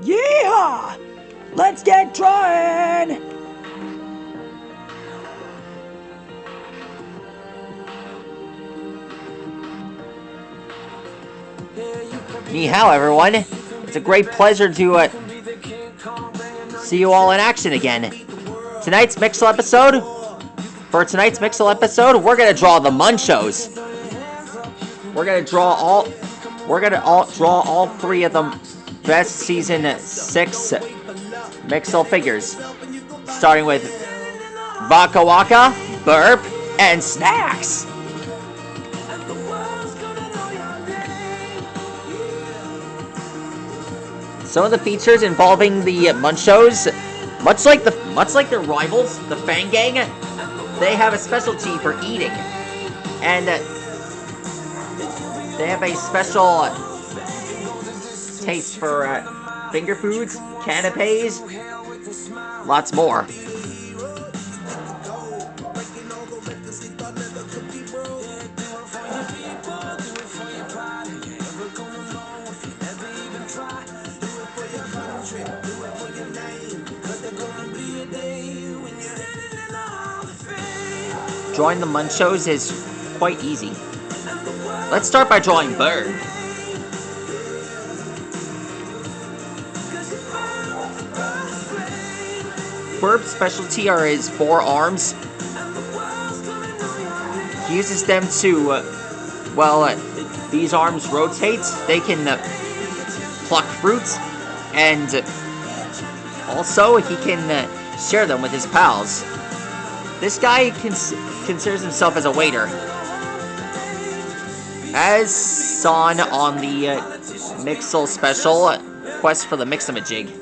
Yeehaw! Let's get trying! Ni hao, everyone. It's a great pleasure to see you all in action again. For tonight's Mixel episode, we're gonna draw the munchos. We're gonna draw all three of them best season 6 Mixel figures, starting with Waka Waka, Burp, and Snacks. Some of the features involving the munchos, much like their rivals, the Fang Gang, they have a specialty for eating, and they have a special taste for finger foods, canapes, lots more. Drawing the munchos is quite easy. Let's start by drawing Bird. Bird's specialty are his forearms. He uses them to, these arms rotate. They can pluck fruits, and also he can share them with his pals. This guy considers himself as a waiter. As Son on the Mixel special, Quest for the Mixamajig.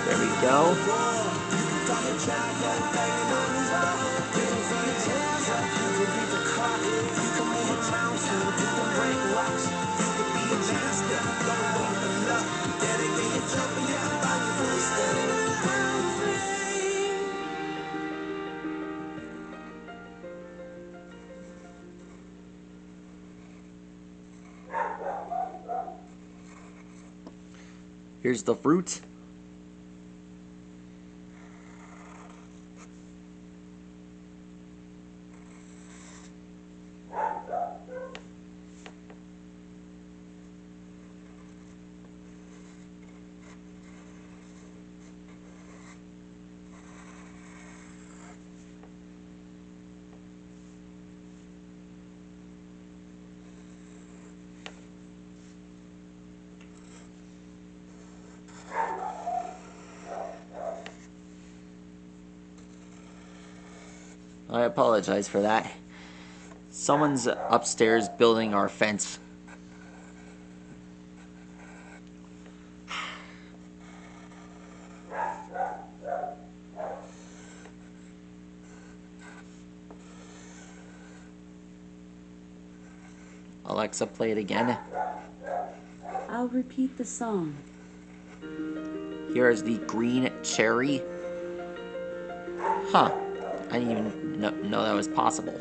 There we go. Here's the fruit. I apologize for that. Someone's upstairs building our fence. Alexa, play it again. I'll repeat the song. Here is the green cherry. Huh. I didn't even know that was possible.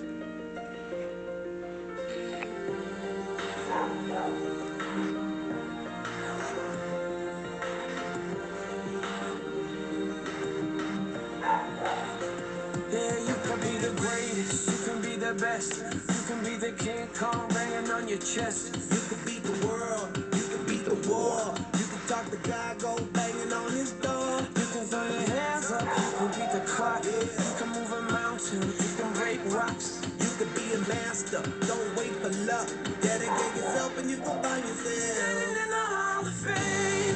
Yeah, you can be the greatest, you can be the best, you can be the King Kong banging on your chest. You can beat the world, you can beat the war, you can talk the guy, go banging on his door. You can throw your hands up, you can beat the clock, you can move a mountain, you can break rocks. You can be a master, don't wait for luck. Dedicate yourself and you can find yourself. Standing in the Hall of Fame.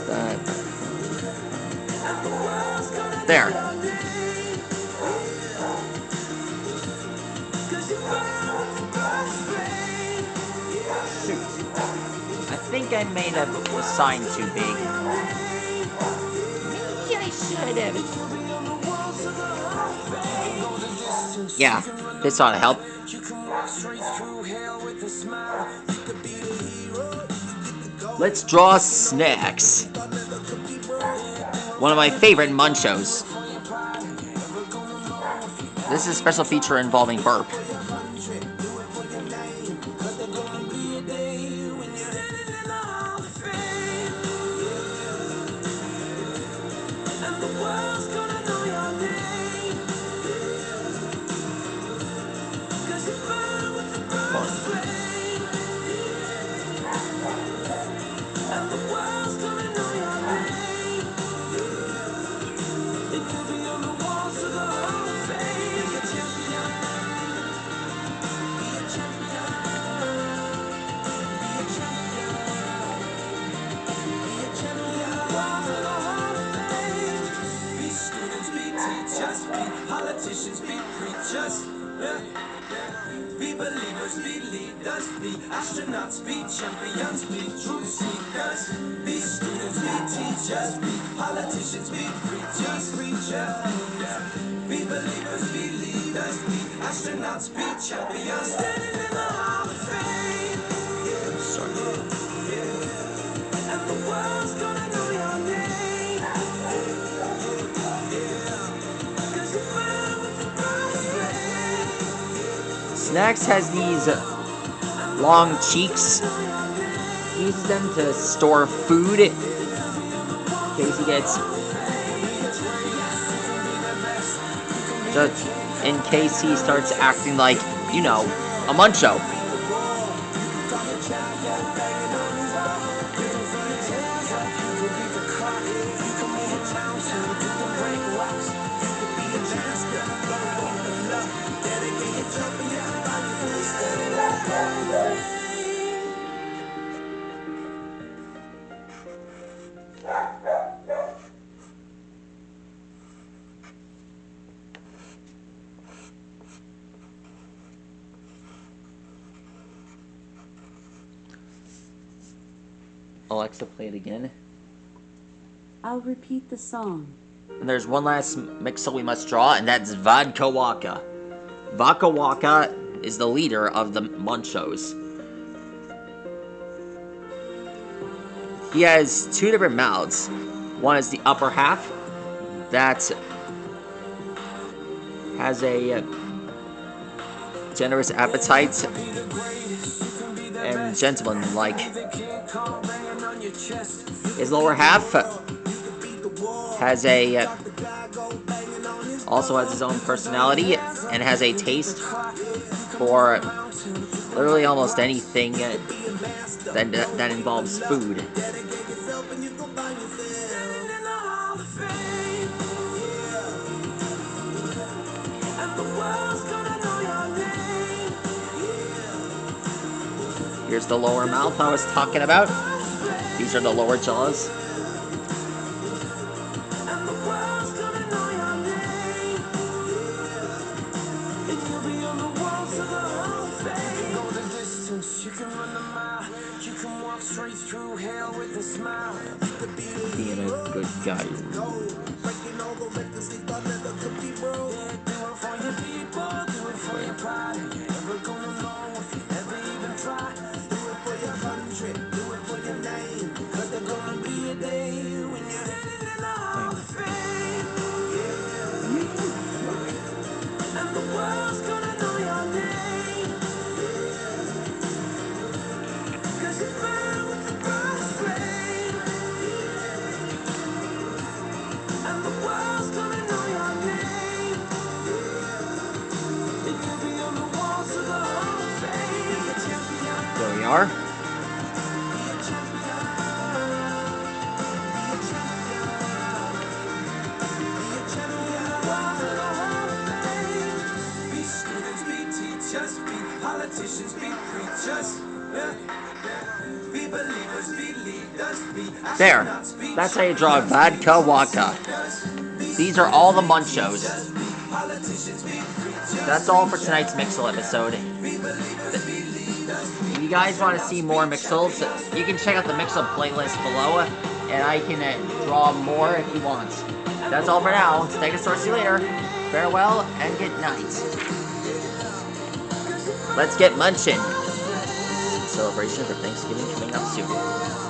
Yeah. There. Shoot. I think I made a sign too big. Maybe I should have. Yeah, this ought to help. Let's draw snacks. One of my favorite munchos. This is a special feature involving burp. Politicians be preachers, be believers, be leaders, be astronauts, be champions, be truth seekers, be students, be teachers, be politicians, be preachers, be believers, be leaders, be astronauts, be champions, standing in the hall of fame. And the world's gonna know your name. Snacks has these long cheeks. He uses them to store food in case he gets, just in case he starts acting like, you know, a muncho. Alexa, play it again. I'll repeat the song. And there's one last mixel we must draw, and that's Vodka Waka. Vodka Waka is the leader of the munchos. He has two different mouths. One is the upper half that has a generous appetite and gentleman-like. His lower half has also has his own personality and has a taste for literally almost anything that involves food. Here's the lower mouth I was talking about. These are the lower jaws. Being a good guy. There we are. There. That's how you draw Vodka Waka. These are all the munchos. That's all for tonight's Mixel episode. If you guys want to see more Mixels, you can check out the Mixel playlist below, and I can draw more if you want. That's all for now. Stegosaurus, see you later. Farewell and good night. Let's get munching. Celebration for Thanksgiving coming up soon.